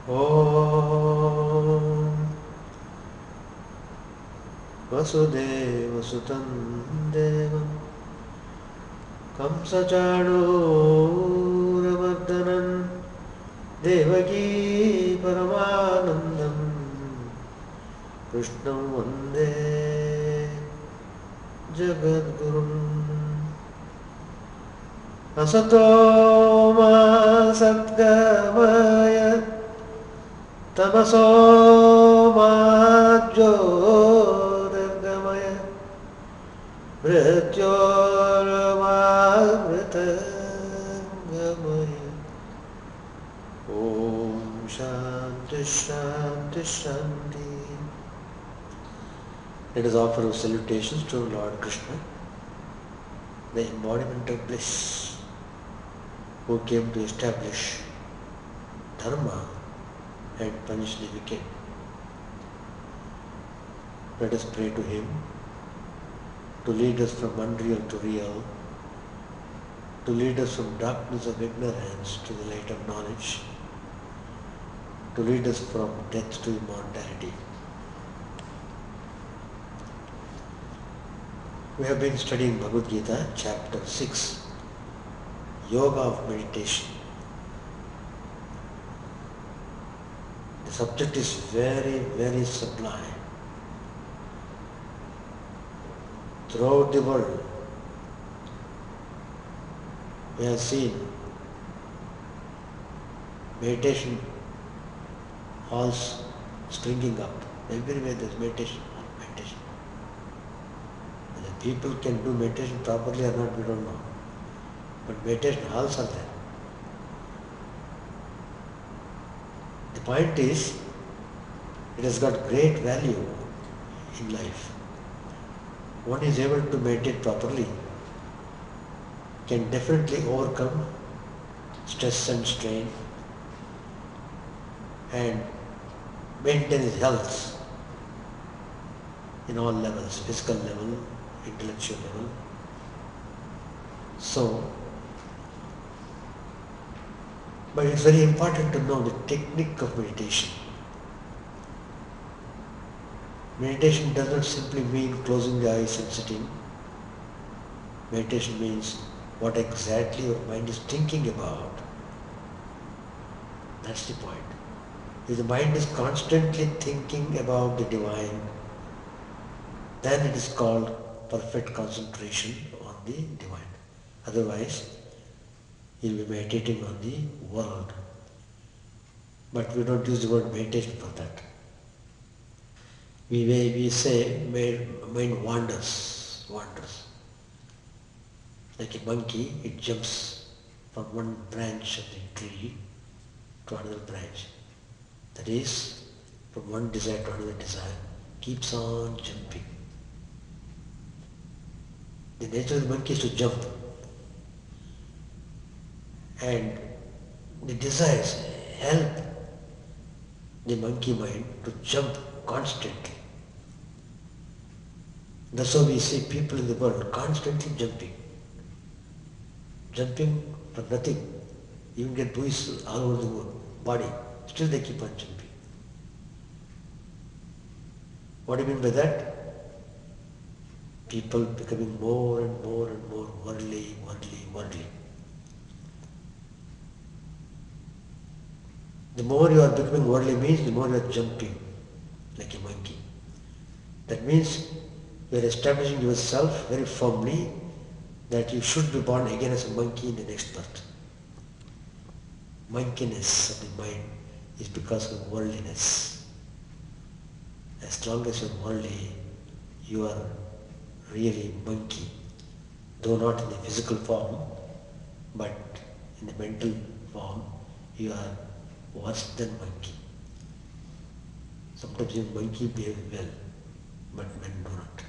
Om Vasudeva Sutam Devam Kamsachanuravardanan Devaki Paramanandam Krishnam Vande Jagadgurum Asato Ma Satgamaya Tamaso Ma Jyotirgamaya Mrityormamritangamaya Om Shanti Shanti Shanti. Let us offer our salutations to Lord Krishna, the embodiment of bliss, who came to establish Dharma and punish the wicked. Let us pray to Him to lead us from unreal to real, to lead us from darkness of ignorance to the light of knowledge, to lead us from death to immortality. We have been studying Bhagavad Gita, chapter 6, Yoga of Meditation. The subject is very, very sublime. Throughout the world, we have seen meditation halls springing up. Everywhere there is meditation hall, meditation. Whether people can do meditation properly or not, we don't know. But meditation halls are there. The point is, it has got great value in life. One is able to meditate properly, can definitely overcome stress and strain and maintain his health in all levels, physical level, intellectual level. So, but it's very important to know the technique of meditation. Meditation does not simply mean closing the eyes and sitting. Meditation means what exactly your mind is thinking about. That's the point. If the mind is constantly thinking about the divine, then it is called perfect concentration on the divine. Otherwise, you'll be meditating on the world. But we don't use the word meditation for that. We say mind wanders. Like a monkey, it jumps from one branch of the tree to another branch. That is, from one desire to another desire, keeps on jumping. The nature of the monkey is to jump. And the desires help the monkey mind to jump constantly. That's how we see people in the world constantly jumping for nothing. Even get bruises all over the body, still they keep on jumping. What do you mean by that? People becoming more and more and more worldly. The more you are becoming worldly means the more you are jumping like a monkey. That means you are establishing yourself very firmly that you should be born again as a monkey in the next birth. Monkeyness of the mind is because of worldliness. As long as you are worldly, you are really monkey, though not in the physical form, but in the mental form, you are worse than monkey. Sometimes even monkey behave well, but men do not.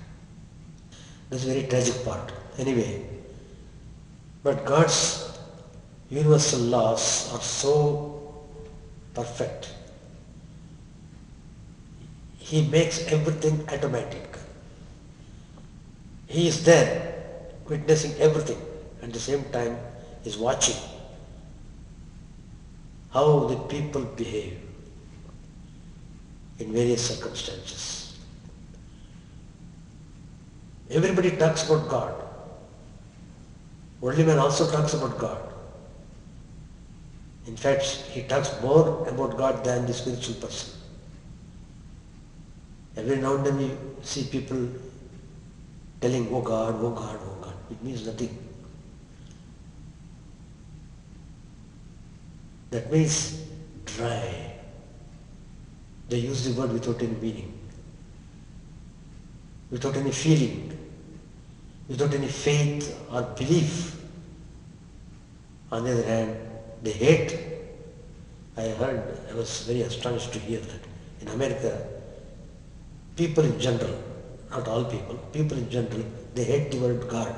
That's a very tragic part. Anyway, but God's universal laws are so perfect. He makes everything automatic. He is there, witnessing everything, at the same time is watching how the people behave. in various circumstances. Everybody talks about God. Worldly man also talks about God. In fact, he talks more about God than the spiritual person. Every now and then you see people telling, oh God, oh God, oh God. It means nothing. That means dry. They use the word without any meaning, without any feeling, without any faith or belief. On the other hand, they hate. I was very astonished to hear that in America, people in general, not all people, people in general, they hate the word God.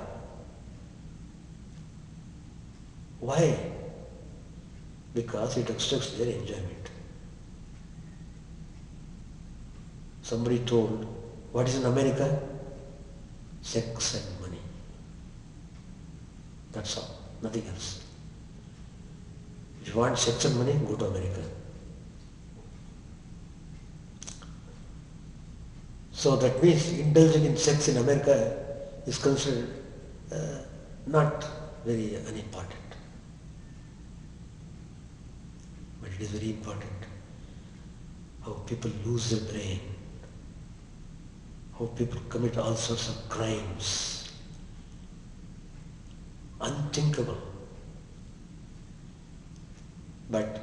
Why? Because it obstructs their enjoyment. Somebody told, what is in America? Sex and money. That's all, nothing else. If you want sex and money, go to America. So that means indulging in sex in America is considered not very unimportant. But it is very important how people lose their brain, how people commit all sorts of crimes, unthinkable. But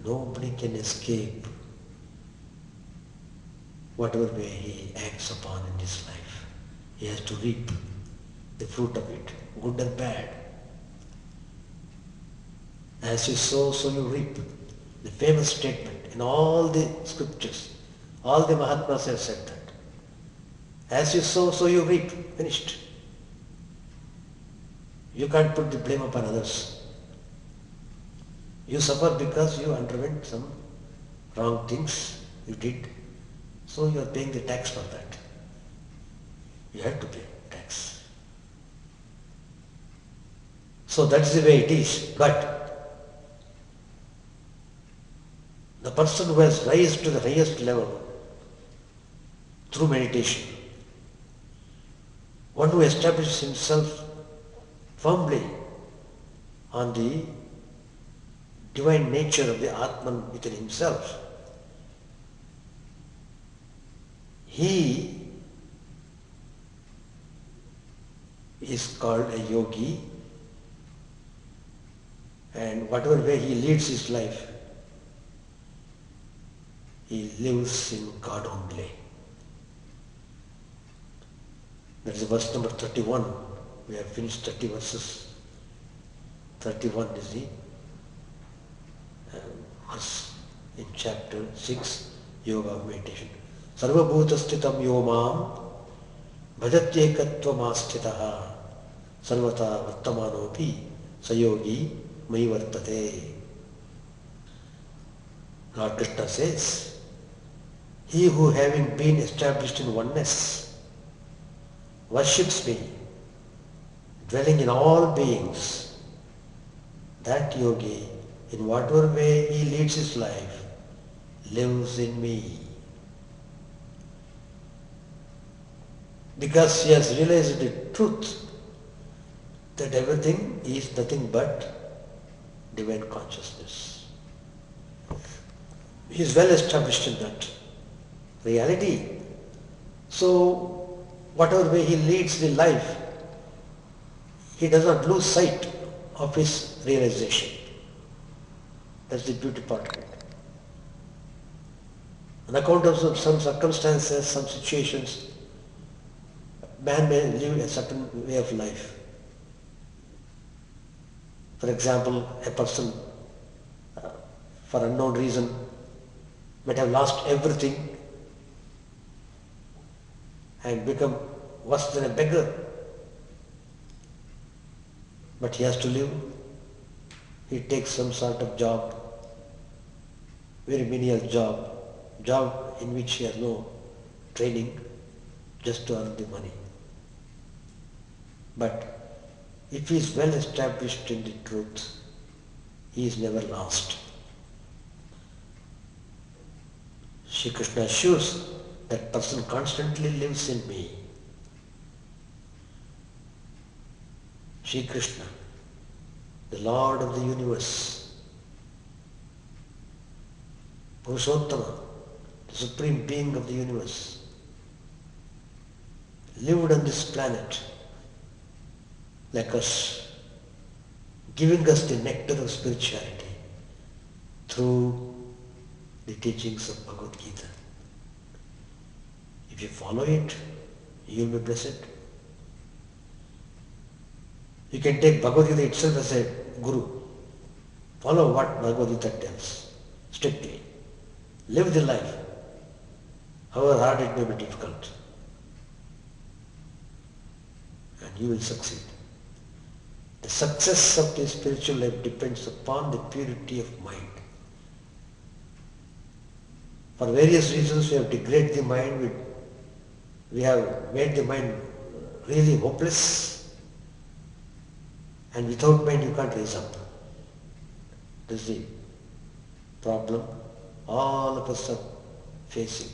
nobody can escape whatever way he acts upon in this life. He has to reap the fruit of it, good and bad. As you sow, so you reap. The famous statement in all the scriptures, all the Mahatmas have said that. As you sow, so you reap. Finished. You can't put the blame upon others. You suffer because you underwent some wrong things you did. So you are paying the tax for that. You have to pay tax. So that's the way it is. But the person who has raised to the highest level through meditation, one who establishes himself firmly on the divine nature of the Atman within himself, he is called a yogi, and whatever way he leads his life, he lives in God only. That is verse number 31. We have finished 30 verses. 31 is the verse in chapter 6, Yoga of Meditation. Sarva bhuta sthitam yomam bhajatyekattvamastitaha sarvata vartamanopi sayogi mai vartate. Lord Krishna says, he who having been established in oneness worships me, dwelling in all beings, that yogi, in whatever way he leads his life, lives in me. Because he has realized the truth that everything is nothing but divine consciousness. He is well established in that reality. So, whatever way he leads the life, he does not lose sight of his realization. That's the beauty part of it. On account of some circumstances, some situations, man may live a certain way of life. For example, a person, for unknown reason, might have lost everything and become worse than a beggar. But he has to live. He takes some sort of job, very menial job in which he has no training, just to earn the money. But if he is well established in the truth, he is never lost. Shri Krishna assures that person constantly lives in me. Shri Krishna, the Lord of the universe, Purushottama, the Supreme Being of the universe, lived on this planet like us, giving us the nectar of spirituality through the teachings of Bhagavad Gita. If you follow it, you will be blessed. You can take Bhagavad Gita itself as a guru. Follow what Bhagavad Gita tells strictly. Live the life, however hard it may be difficult, and you will succeed. The success of the spiritual life depends upon the purity of mind. For various reasons we have degraded the mind, we have made the mind really hopeless, and without mind you can't raise up. This is the problem all of us are facing.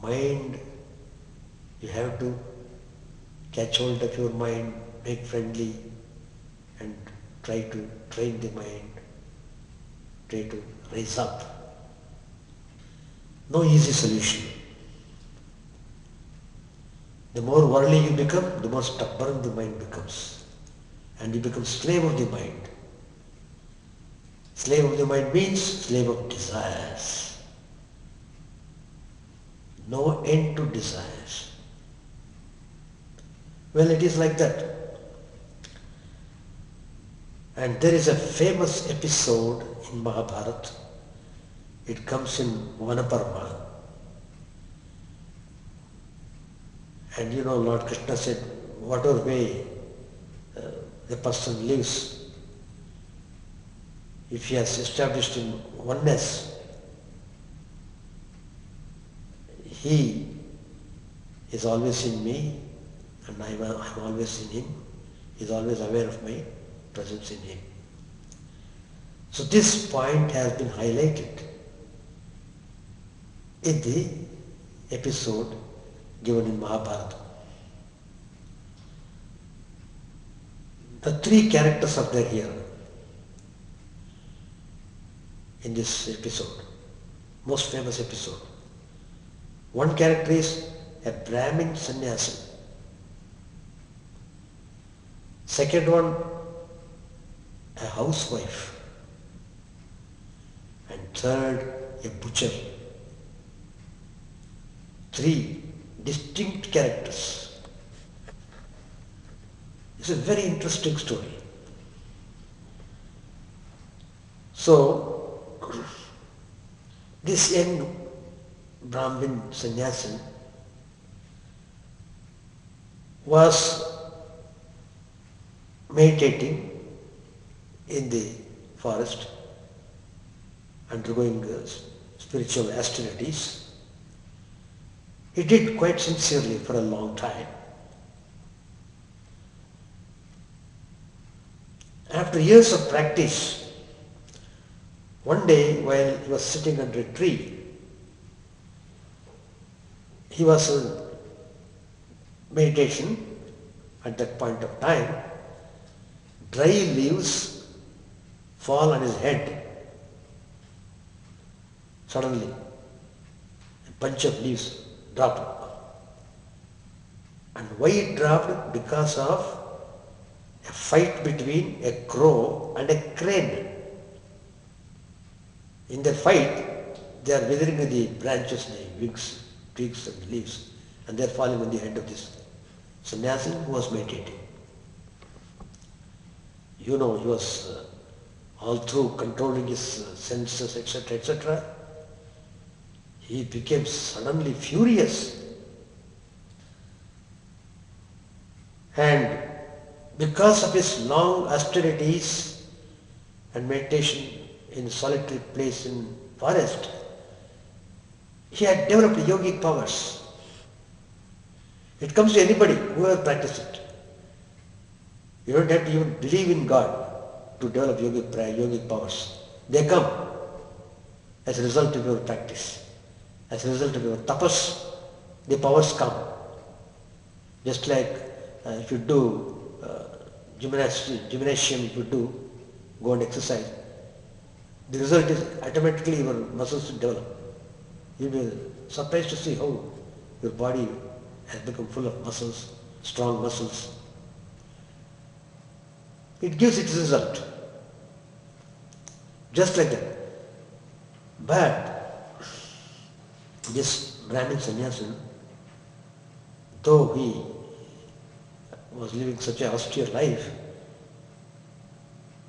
Mind, you have to catch hold of your mind, make friendly, and try to train the mind, try to raise up. No easy solution. The more worldly you become, the more stubborn the mind becomes, and you become slave of the mind. Slave of the mind means slave of desires. No end to desires. Well, it is like that. And there is a famous episode in Mahabharata. It comes in Vanaparva. And you know, Lord Krishna said, whatever way the person lives, if he has established in oneness, he is always in me and I'm always in him. He is always aware of my presence in him. So this point has been highlighted in the episode given in Mahabharata. The three characters are there here in this episode, most famous episode. One character is a Brahmin sannyasi. Second one, a housewife. And third, a butcher. Three distinct characters. It's a very interesting story. So, this young Brahmin sannyasi was meditating in the forest, undergoing spiritual austerities. He did quite sincerely for a long time. After years of practice, one day while he was sitting under a tree, he was in meditation at that point of time. Dry leaves fall on his head. Suddenly, a bunch of leaves dropped. And why it dropped? Because of a fight between a crow and a crane. In the fight, they are withering the branches, the twigs and leaves, and they are falling on the head of this sannyasi who was meditating. You know, he was all through controlling his senses, etc., etc. He became suddenly furious. And because of his long austerities and meditation in a solitary place in forest, he had developed yogic powers. It comes to anybody who has practiced it. You don't have to even believe in God to develop yogic powers. They come. as a result of your practice, as a result of your tapas, the powers come. Just like if you do gymnasium, if you do go and exercise, the result is automatically your muscles will develop. You will be surprised to see how your body has become full of muscles, strong muscles. It gives its result. Just like that. But this Brahmin sannyasin, though he was living such an austere life,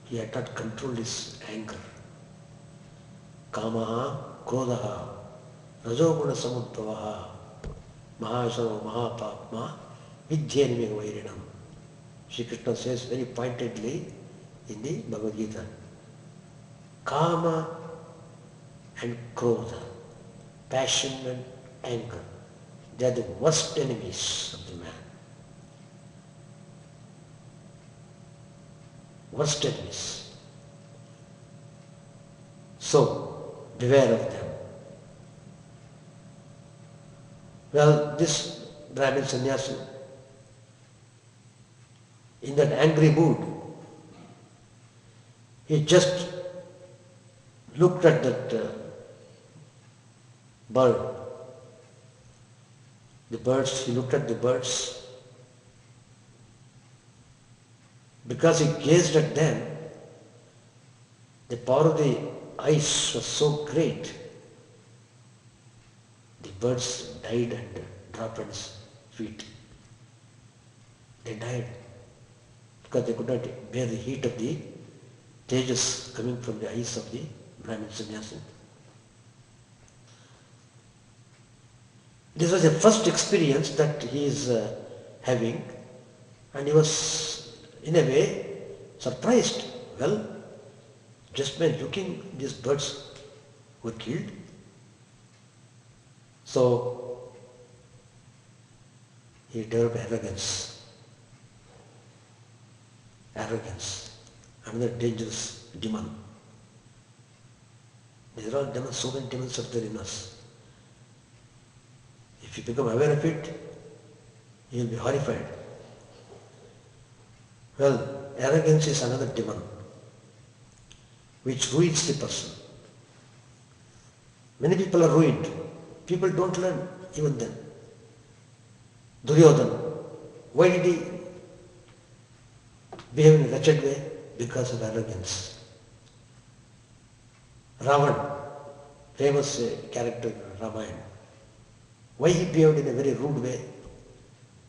he had not controlled his anger. Kamaha, Krodhaha, Rajoguna Samudbhavaha, Mahasava Mahapapma, Vidyanime Vairinam. Shri Krishna says very pointedly in the Bhagavad Gita, Kama and Krodha, passion and anger, they are the worst enemies of the man. Worst enemies. So, beware of them. Well, this Brahmin sannyasi, in that angry mood, he just looked at that bird. The birds, he looked at the birds. Because he gazed at them, the power of the eyes was so great, the birds died and dropped at his feet. They died because they could not bear the heat of the tejas coming from the eyes of the Brahmin sannyasi. This was the first experience that he is having, and he was in a way surprised. Well, just by looking, these birds were killed. So he developed arrogance. Arrogance, another dangerous demon. These are all demons, so many demons are there in us. If you become aware of it, you will be horrified. Well, arrogance is another demon which ruins the person. Many people are ruined. People don't learn even then. Duryodhana, why did he behave in a wretched way? Because of arrogance. Ravan, famous character in Ramayana, why he behaved in a very rude way?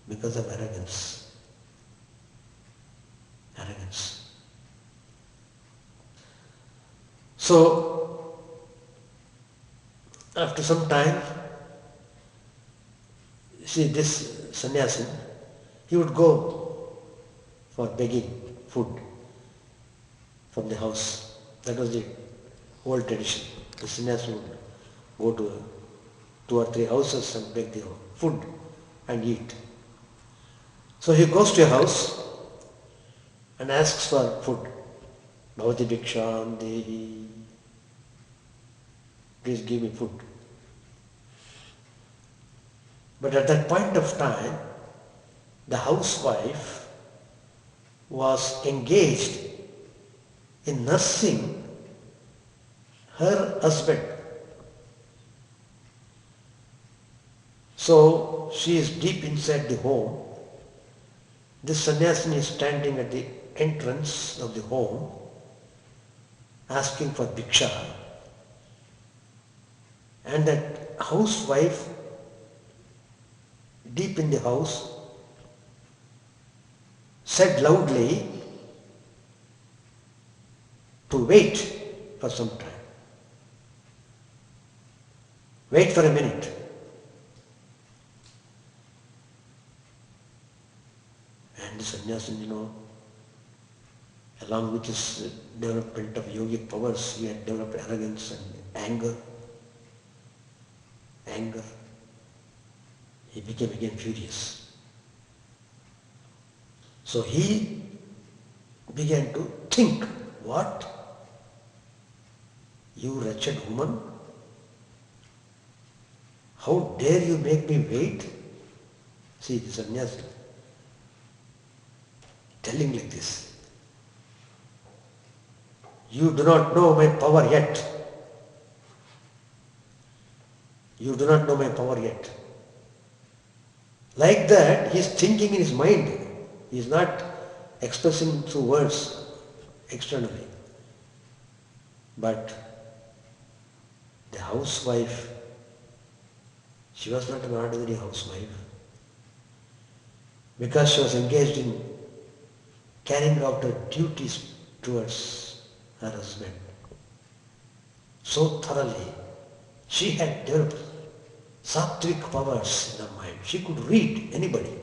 Because of arrogance. Arrogance. So, after some time, see this sannyasin, he would go for begging food from the house. That was the old tradition. The sannyasin would go to 2 or 3 houses and beg the food and eat. So he goes to a house and asks for food. Bhavati Bhiksham Dehi. Please give me food. But at that point of time, the housewife was engaged in nursing her husband. So she is deep inside the home. This sannyasin is standing at the entrance of the home asking for bhiksha. And that housewife deep in the house said loudly to wait for some time. Wait for a minute. And the sannyasin, along with his development of yogic powers, he had developed arrogance and anger. He became again furious. So he began to think, what? You wretched woman, How dare you make me wait? See, the sannyasi telling like this. You do not know my power yet. You do not know my power yet. Like that, he is thinking in his mind. He is not expressing through words externally. But the housewife, she was not an ordinary housewife. Because she was engaged in carrying out her duties towards her husband so thoroughly. She had developed sattvic powers in her mind. She could read anybody.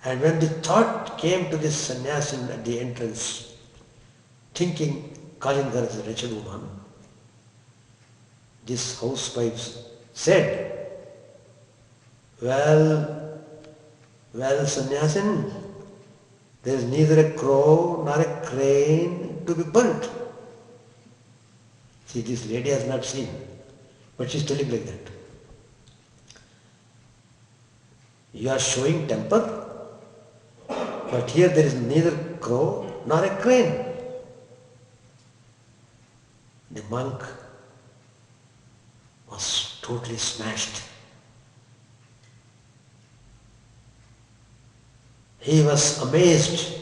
And when the thought came to this sannyasin at the entrance, thinking, calling her as a wretched woman, this housewife said, well, sannyasin, there is neither a crow nor a crane to be burnt. See, this lady has not seen, but she is telling like that. You are showing temper, but here there is neither crow nor a crane. The monk was totally smashed. He was amazed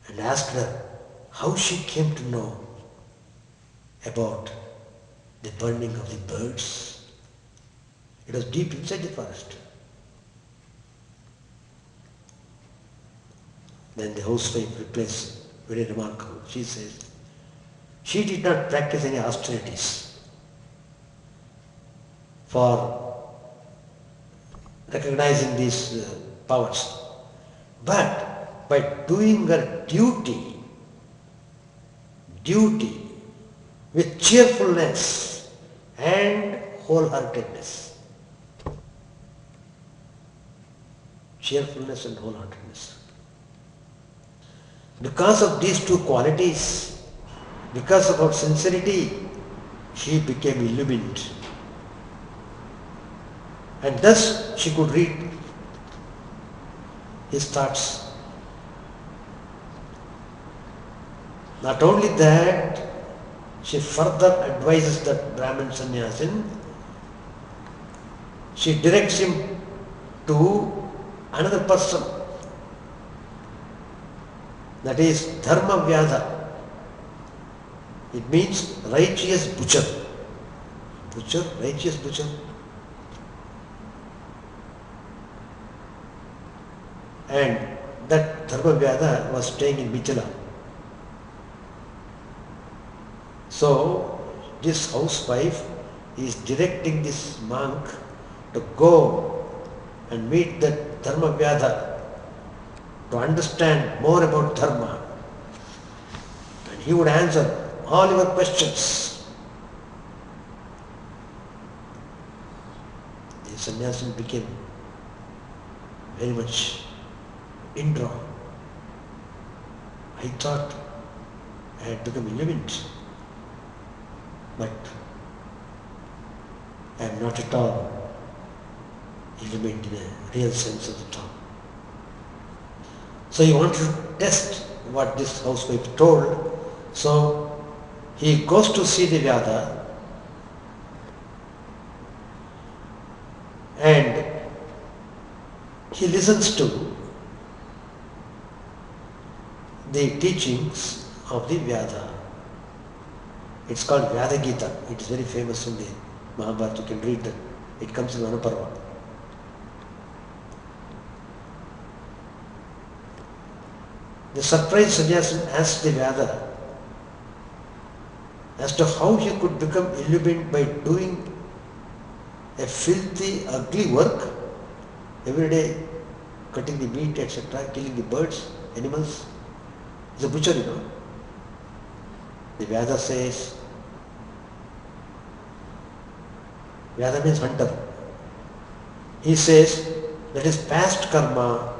and asked her how she came to know about the burning of the birds. It was deep inside the forest. Then the housewife replies, very remarkable. She says, she did not practice any austerities for recognizing these powers. But by doing her duty with cheerfulness and wholeheartedness. Cheerfulness and wholeheartedness. Because of these two qualities, because of her sincerity, she became illumined. And thus she could read his thoughts. Not only that, she further advises that Brahmin sannyasin, she directs him to another person, that is Dharma Vyadha. It means righteous butcher. Butcher, righteous butcher. And that Dharma Vyadha was staying in Mithila. So this housewife is directing this monk to go and meet that Dharma Vyadha to understand more about Dharma. And he would answer all your questions. The sannyasin became very much indrawn. I thought I had become illumined, but I am not at all illumined in a real sense of the term. So he wanted to test what this housewife told. So he goes to see the Vyada and he listens to the teachings of the Vyada. It's called Vyada Gita. It is very famous in the Mahabharata. You can read that. It comes in Manuparva. The surprised sannyasin asked the Vyada as to how he could become illumined by doing a filthy, ugly work, every day cutting the meat, etc., killing the birds, animals. He's a butcher, you know. The Vyada says, Vyada means hunter. He says that his past karma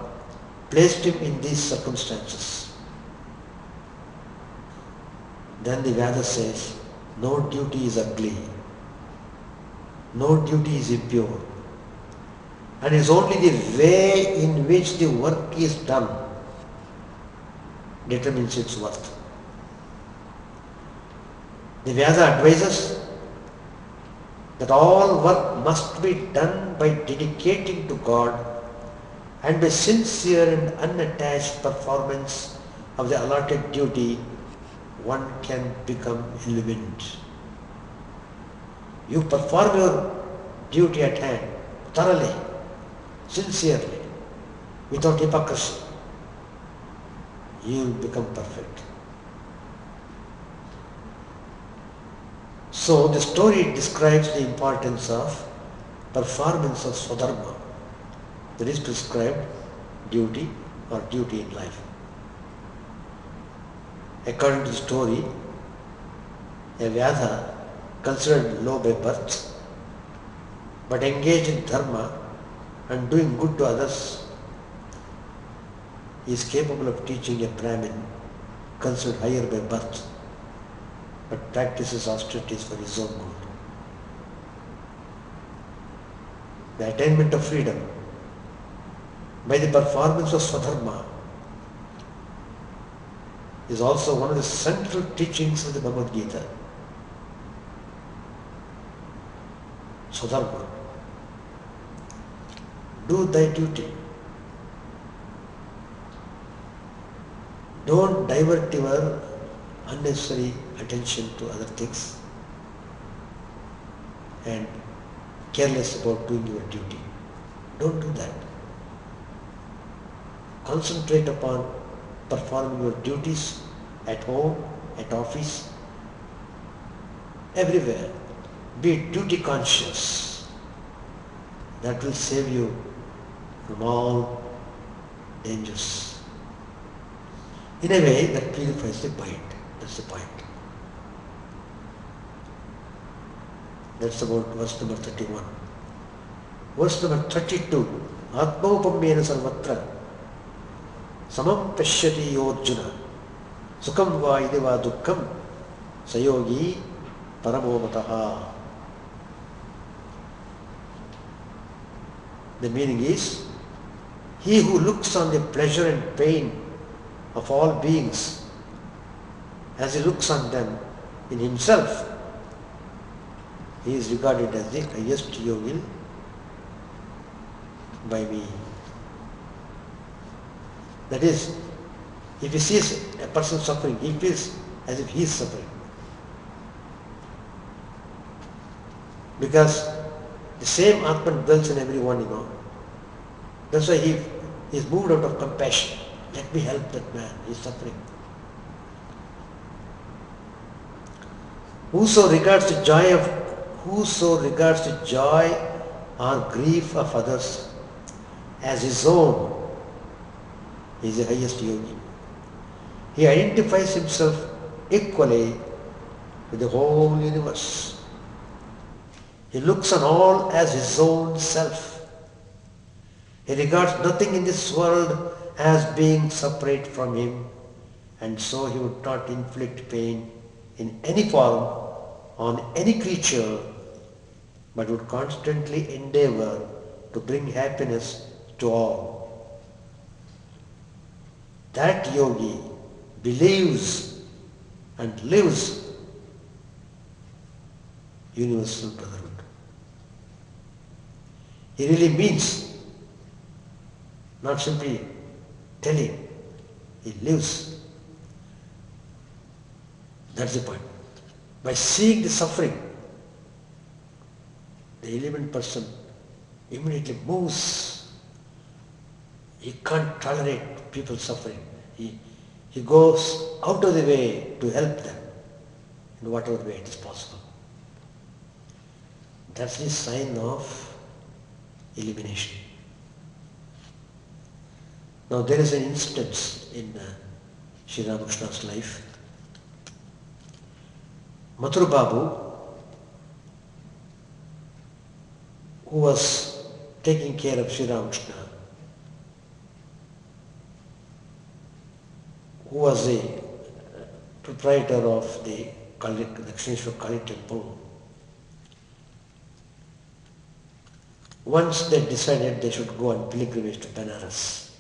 placed him in these circumstances. Then the Vyada says, No duty is ugly. No duty is impure. And it is only the way in which the work is done determines its worth. The Vyasa advises that all work must be done by dedicating to God and by sincere and unattached performance of the allotted duty, one can become illumined. You perform your duty at hand thoroughly, sincerely, without hypocrisy. You will become perfect. So the story describes the importance of performance of swadharma, that is prescribed duty or duty in life. According to the story, a Vyasa considered low by birth, but engaged in dharma and doing good to others, is capable of teaching a Brahmin considered higher by birth, but practices austerities for his own good. The attainment of freedom by the performance of Swadharma is also one of the central teachings of the Bhagavad Gita. Swadharma. Do thy duty. Don't divert your unnecessary attention to other things and careless about doing your duty. Don't do that. Concentrate upon performing your duties at home, at office, everywhere. Be duty conscious. That will save you from all dangers. In a way that purifies the mind. That's the point. That's about verse number 31. Verse number 32. Atmaupamyena sarvatra samam pashyati yorjuna sukham va ideva dukkham sayogi paramomataha. The meaning is, he who looks on the pleasure and pain of all beings as he looks on them in himself, he is regarded as the highest yogi by me. That is, if he sees a person suffering, he feels as if he is suffering. Because the same Atman dwells in everyone, That's why he is moved out of compassion. Let me help that man, he is suffering. Whoso regards the joy or grief of others as his own is the highest yogi. He identifies himself equally with the whole universe. He looks on all as his own self. He regards nothing in this world as being separate from him, and so he would not inflict pain in any form on any creature, but would constantly endeavor to bring happiness to all. That yogi believes and lives universal brotherhood. He really means, not simply telling, he lives. That's the point. By seeing the suffering, the element person immediately moves. He can't tolerate people suffering. He goes out of the way to help them in whatever way it is possible. That's the sign of illumination. Now there is an instance in Sri Ramakrishna's life. Mathur Babu, who was taking care of Sri Ramakrishna, who was the proprietor of the Dakshineshwar Kali temple, once they decided they should go on pilgrimage to Benares.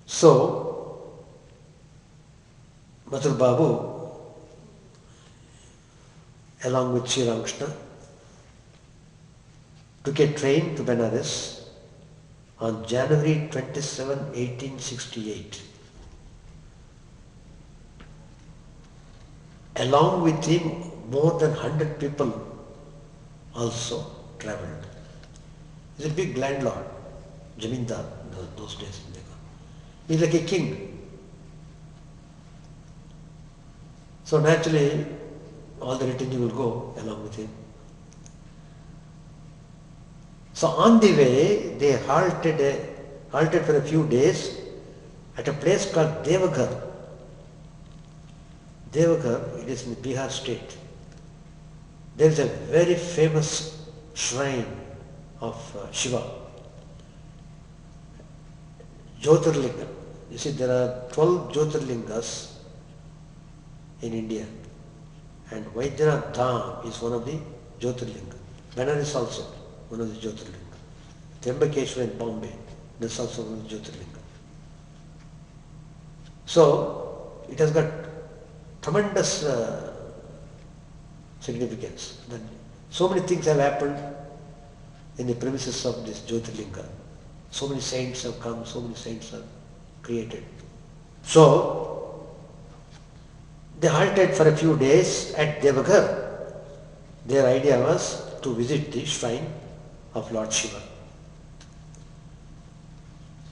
So, Mathur Babu, along with Sri Ramakrishna, took a train to Benares on January 27, 1868. Along with him, more than 100 people also travelled. He's a big landlord, Jamindar, those days in Deccan. He's like a king. So naturally, all the retinue will go along with him. So on the way, they halted for a few days at a place called Devaghar. Devaghar, it is in Bihar state. There is a very famous shrine of Shiva, Jyotirlinga. You see, there are 12 Jyotirlingas in India, and Vaidyanath Dham is one of the Jyotirlinga. Benares also one of the Jyotirlinga. Trimbakeshwar in Bombay, that's also one of the Jyotirlinga. So it has got tremendous significance. That so many things have happened in the premises of this Jyotirlinga. So many saints have come, so many saints are created. So they halted for a few days at Devaghar. Their idea was to visit the shrine of Lord Shiva.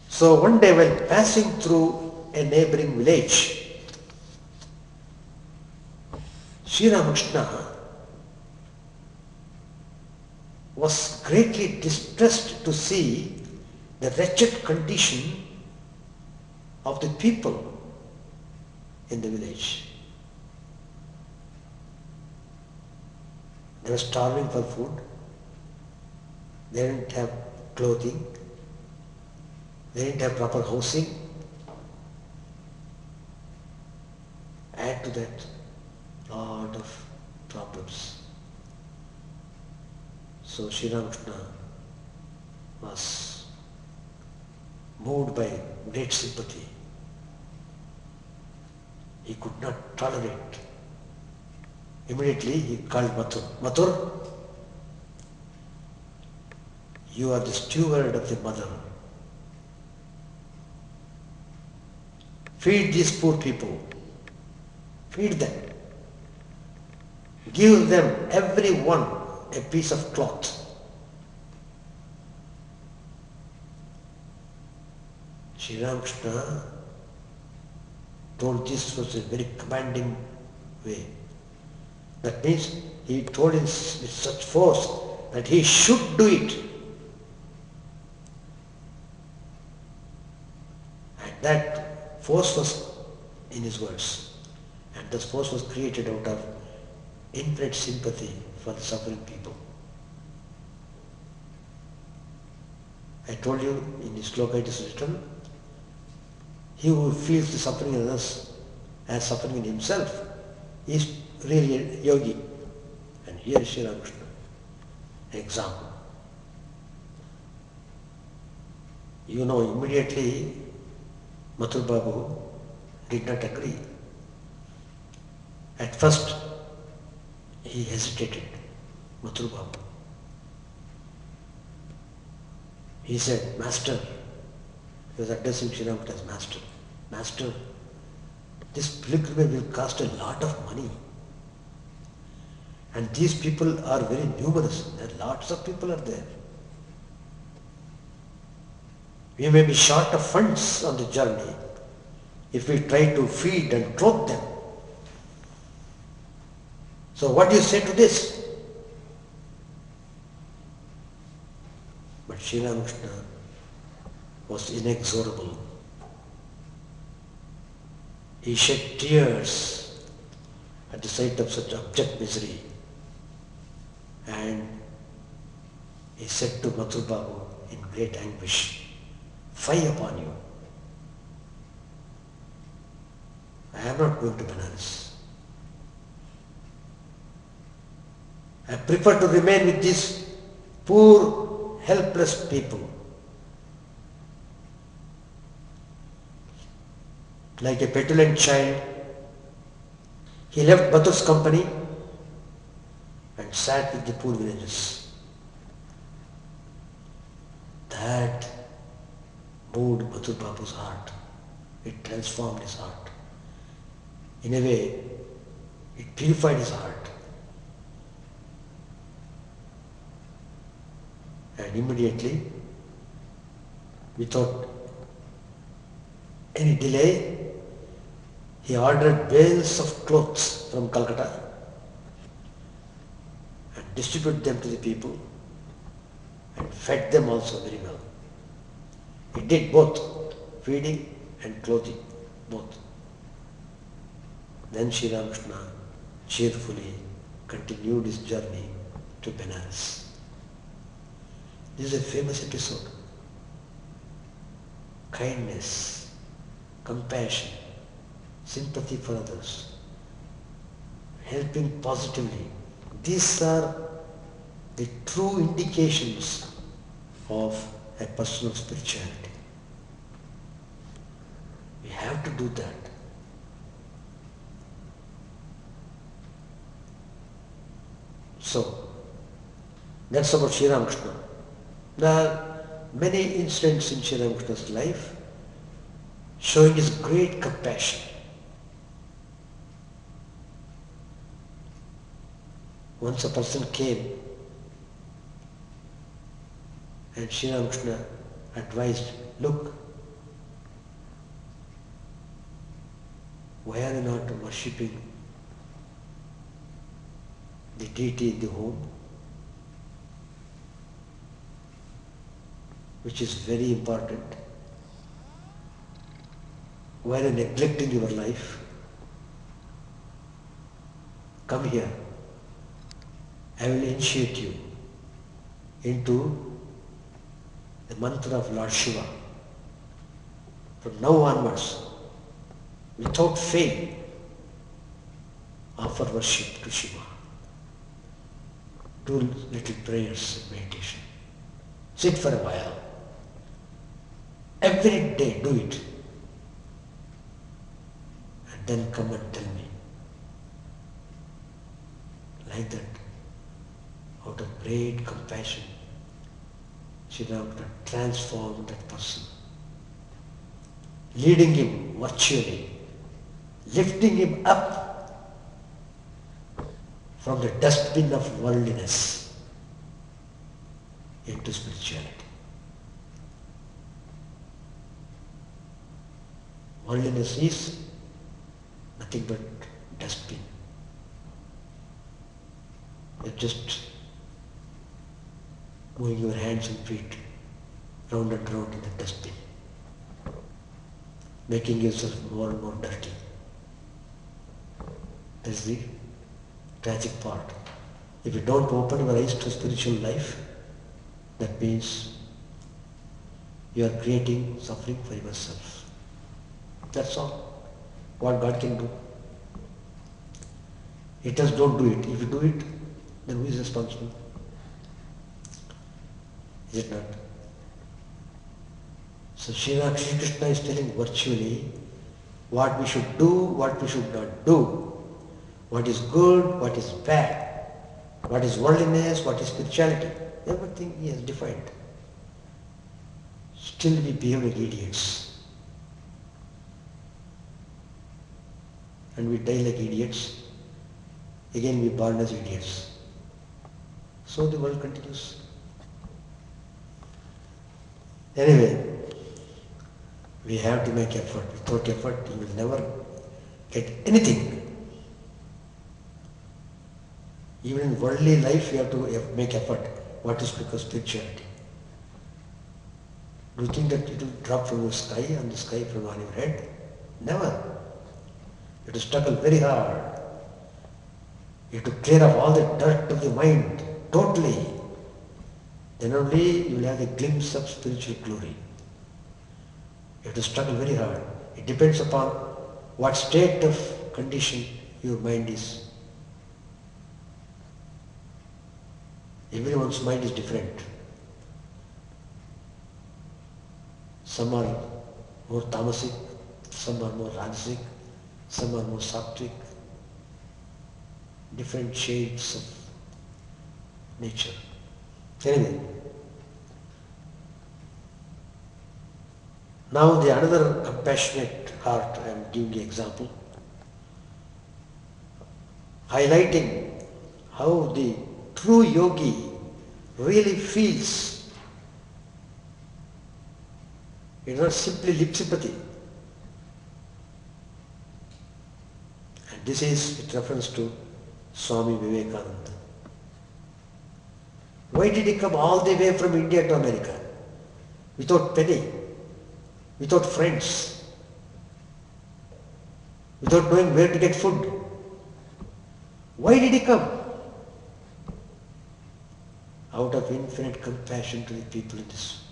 So one day while passing through a neighboring village, Sri Ramakrishna was greatly distressed to see the wretched condition of the people in the village. They were starving for food, they didn't have clothing, they didn't have proper housing. Add to that, lot of problems. So Sri Ramakrishna was moved by great sympathy. He could not tolerate. Immediately he called Mathur. Mathur, you are the steward of the mother. Feed these poor people. Feed them. Give them, every one, a piece of cloth. Sri Ramakrishna told this was a very commanding way. That means he told it with such force that he should do it. And that force was in his words. And this force was created out of infinite sympathy for the suffering people. I told you in this sloka it is written, he who feels the suffering in others as suffering in himself is really a yogi. And here is Sri Ramakrishna, an example. You know, immediately Mathur Babu did not agree. At first he hesitated, Mathur Babu. He said, Master, he was addressing Sri Ramakrishna as Master. Master, this pilgrimage will cost a lot of money. And these people are very numerous. There are lots of people are there. We may be short of funds on the journey if we try to feed and clothe them. So what do you say to this? But Sri Ramakrishna was inexorable. He shed tears at the sight of such abject misery. And he said to Mathur Babu in great anguish, "Fie upon you. I am not going to Benares. I prefer to remain with these poor, helpless people. Like a petulant child, he left Batur's company and sat with the poor villagers. That moved Batur Babu's heart. It transformed his heart. In a way, it purified his heart. And immediately, without any delay, he ordered bales of clothes from Calcutta and distributed them to the people and fed them also very well. He did both, feeding and clothing, both. Then Sri Ramakrishna cheerfully continued his journey to Benares. This is a famous episode. Kindness, compassion, sympathy for others, helping positively. These are the true indications of a person of spirituality. We have to do that. So, that's about Sri Ramakrishna. There are many incidents in Sri Ramakrishna's life showing his great compassion. Once a person came and Sri Ramakrishna advised, look, why are you not worshipping the deity in the home? Which is very important. Why are you neglecting your life? Come here. I will initiate you into the mantra of Lord Shiva. From now onwards, without fail, offer worship to Shiva. Do little prayers and meditation. Sit for a while. Every day do it. And then come and tell me. Like that, out of great compassion, Sri Ramakrishna transformed that person, leading him virtually, lifting him up from the dustbin of worldliness into spirituality. Worldliness is nothing but dustbin. You're just moving your hands and feet round and round in the dustbin, making yourself more and more dirty. That's the tragic part. If you don't open your eyes to spiritual life, that means you are creating suffering for yourself. That's all. What God can do. He just don't do it. If you do it, then who is responsible? Is it not? So Sri Krishna is telling virtually what we should do, what we should not do, what is good, what is bad, what is worldliness, what is spirituality. Everything he has defined. Still we behave like idiots. And we die like idiots. Again we born as idiots. So the world continues. Anyway, we have to make effort. Without effort, you will never get anything. Even in worldly life, you have to make effort. What is because spirituality? Do you think that it will drop from the sky and the sky from on your head? Never. You have to struggle very hard. You have to clear off all the dirt of the mind totally. Then only you will have a glimpse of spiritual glory. You have to struggle very hard. It depends upon what state of condition your mind is. Everyone's mind is different. Some are more tamasic, some are more rajasic, some are more sattvic, different shades of nature. Anyway, now the another compassionate heart, I am giving the example, highlighting how the true yogi really feels. It's not simply lip sympathy. And this is with reference to Swami Vivekananda. Why did he come all the way from India to America? Without penny, without friends, without knowing where to get food. Why did he come? Out of infinite compassion to the people in this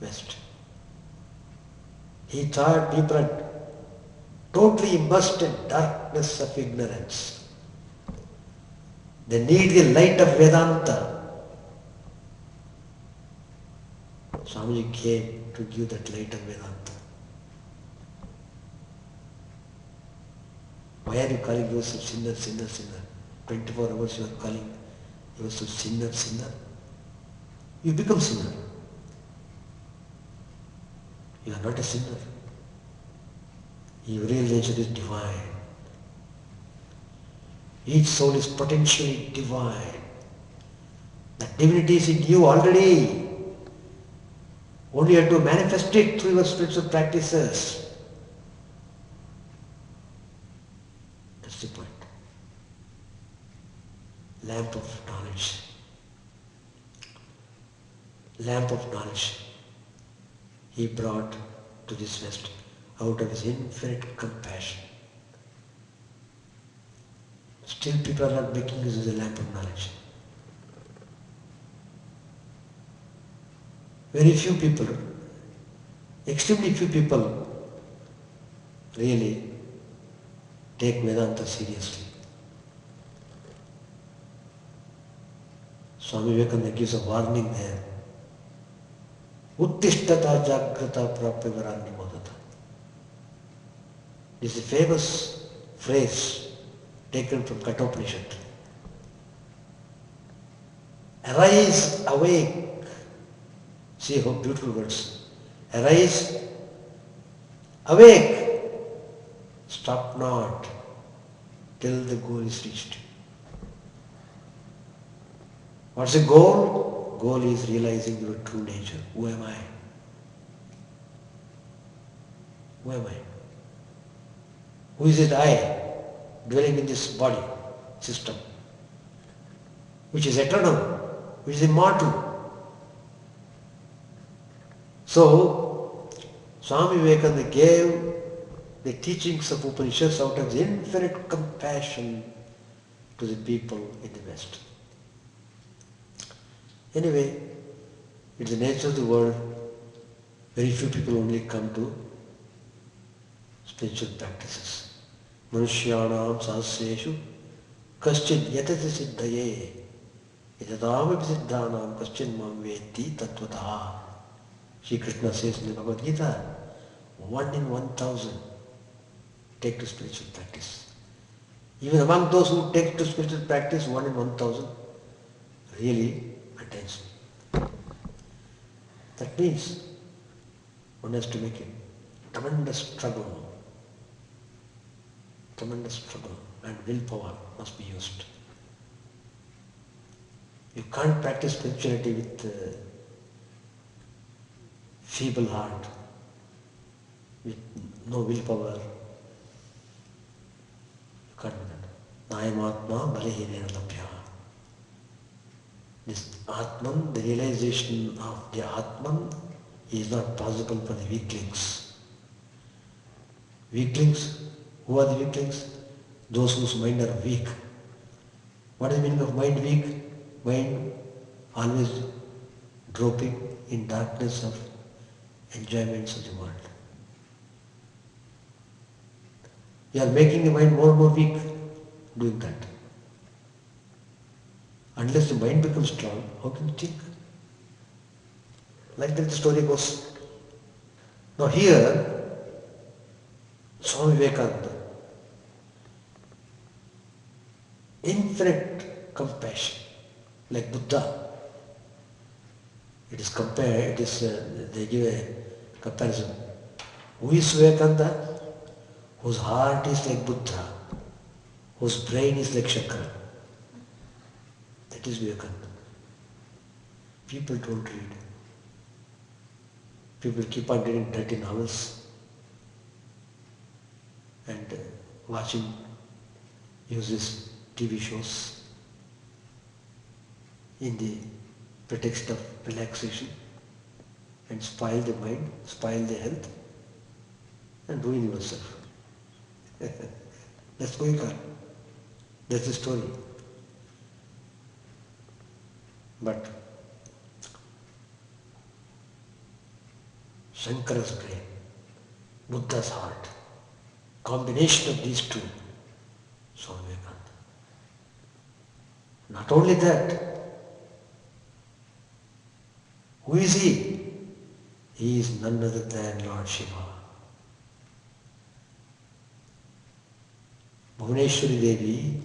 West. He thought people are totally immersed in darkness of ignorance. They need the light of Vedanta. Swamiji came to give that light of Vedanta. Why are you calling yourself sinner, sinner, sinner? 24 hours you are calling yourself sinner, sinner. You become sinner. You are not a sinner. Your real nature is divine. Each soul is potentially divine. The divinity is in you already. Only you have to manifest it through your spiritual practices. That's the point. Lamp of knowledge. Lamp of knowledge he brought to this West out of his infinite compassion. Still people are not making use of the lamp of knowledge. Very few people, extremely few people really take Vedanta seriously. Swami Vivekananda gives a warning there. Uttishtata jagrata prapya varanni modata. This is a famous phrase taken from Kathopanishad. Arise, awake. See how beautiful words. Arise, awake. Stop not till the goal is reached. What's the goal? Goal is realizing your true nature. Who am I? Who am I? Who is it I, dwelling in this body system, which is eternal, which is immortal? So, Swami Vivekananda gave the teachings of Upanishads out of his infinite compassion to the people in the West. Anyway, it's the nature of the world. Very few people only come to spiritual practices. Manushyanam sahasreshu kaschin yatati siddhaye yatadamapi siddhanam kaschin mam veti tattvataha. Shri Krishna says in the Bhagavad Gita, 1 in 1,000 take to spiritual practice. Even among those who take to spiritual practice, 1 in 1,000 really attains. That means one has to make a tremendous struggle, and willpower must be used. You can't practice spirituality with feeble heart, with no willpower. You can't do that. Nayamatma balihirena labhya. This Atman, the realization of the Atman, is not possible for the weaklings. Weaklings? Who are the weaklings? Those whose mind are weak. What is the meaning of mind weak? Mind always groping in darkness of enjoyments of the world. You are making the mind more and more weak doing that. Unless the mind becomes strong, how can you think? Like that the story goes. Now here, Swami Vivekananda, infinite compassion, like Buddha. It is compared, they give a comparison. Who is Vivekananda? Whose heart is like Buddha, whose brain is like Shakra. That is Vivekananda. People don't read. People keep on reading dirty novels and watching uses TV shows in the pretext of relaxation and spoil the mind, spoil the health and ruin yourself. That's going on. That's the story. But Shankara's brain, Buddha's heart, combination of these two, Swami Vivekananda. Not only that, who is he? He is none other than Lord Shiva. Bhuvaneshwari Devi,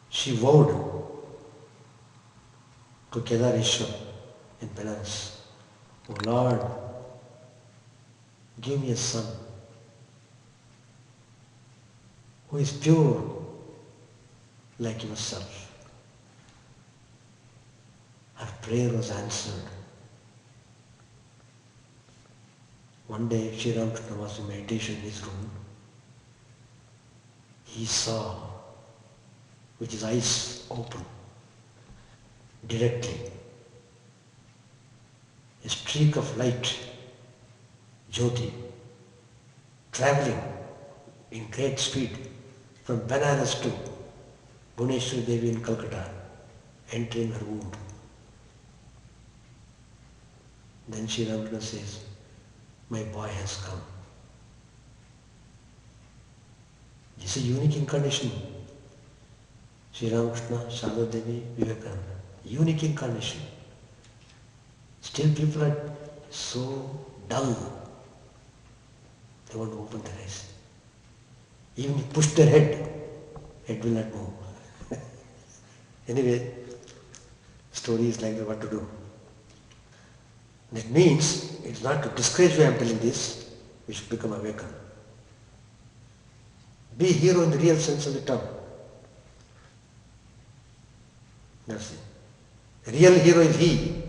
she vowed to Kedareshwar in Benares, "O Lord, give me a son who is pure like yourself." Her prayer was answered. One day, Sri Ramakrishna was in meditation in his room. He saw, with his eyes open, directly, a streak of light, Jyoti, travelling in great speed from Benares to Bhuvaneshwari Devi in Calcutta, entering her womb. Then Sri Ramakrishna says, "My boy has come." This is a unique incarnation. Sri Ramakrishna, Sharda Devi, Vivekananda. Unique incarnation. Still people are so dull. They want to open their eyes. Even if you push their head will not move. Anyway, story is like that, what to do. That means it's not to discourage you I am telling this, we should become awakened. Be hero in the real sense of the term. That's it. The real hero is he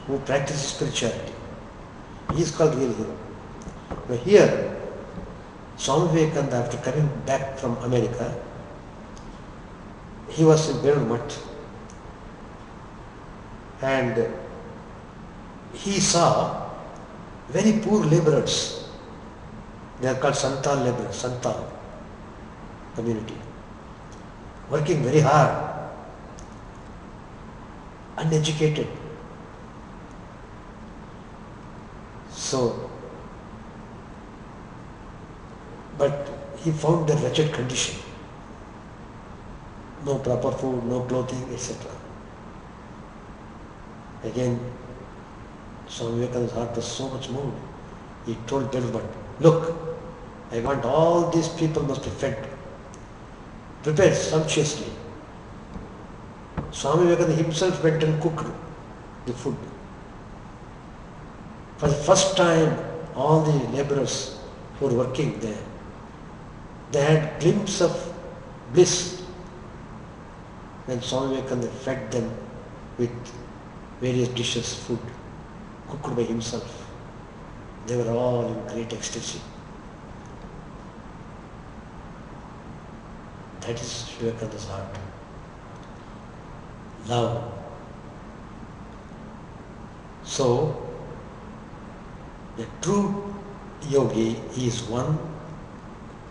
who practices spirituality. He is called real hero. Now here, Swami Vivekananda, after coming back from America, he was in Lemont and he saw very poor laborers. They are called Santal laborers, Santal community, working very hard, uneducated. So, but he found their wretched condition. No proper food, no clothing, etc. Again, Swami Vivekananda's heart was so much moved. He told Lemont, "Look, I want all these people must be fed. Prepared sumptuously." Swami Vivekananda himself went and cooked the food. For the first time, all the laborers who were working there, they had glimpse of bliss when Swami Vivekananda fed them with various dishes, food, cooked by himself. They were all in great ecstasy. That is Vivekananda's heart. Love. So, the true yogi is one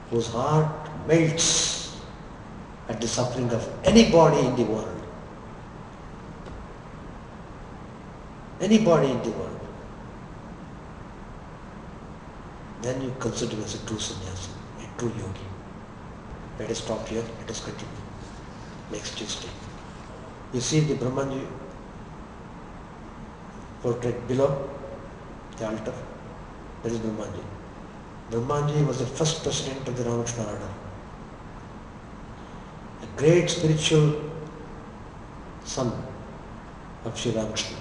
whose heart melts at the suffering of anybody in the world. Anybody in the world. then you consider him as a true sannyasi, a true yogi. Let us stop here, let us continue next Tuesday. You see the Brahmanji portrait below the altar, that is Brahmanji. Brahmanji was the first president of the Ramakrishna order, a great spiritual son of Sri Ramakrishna.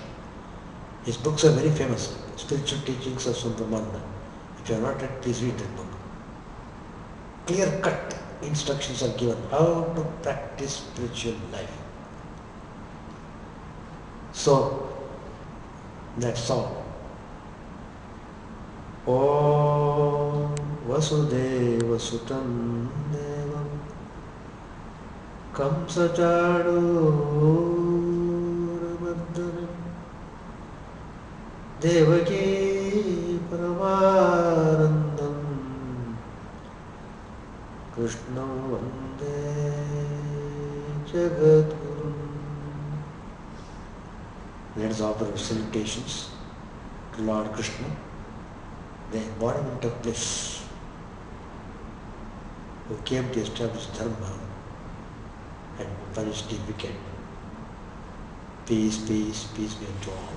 His books are very famous, Spiritual Teachings of Swami Chidananda. If you have not read, please read that book. Clear-cut instructions are given how to practice spiritual life. So, that's all. Om Vasudeva Sutam Devam Kamsachadu Mardana Devaki Paramarandam Krishna Vande Jagadguru. Let us offer our salutations to Lord Krishna, the embodiment of bliss, who came to establish dharma and punish the wicked. Peace, peace, peace be unto all.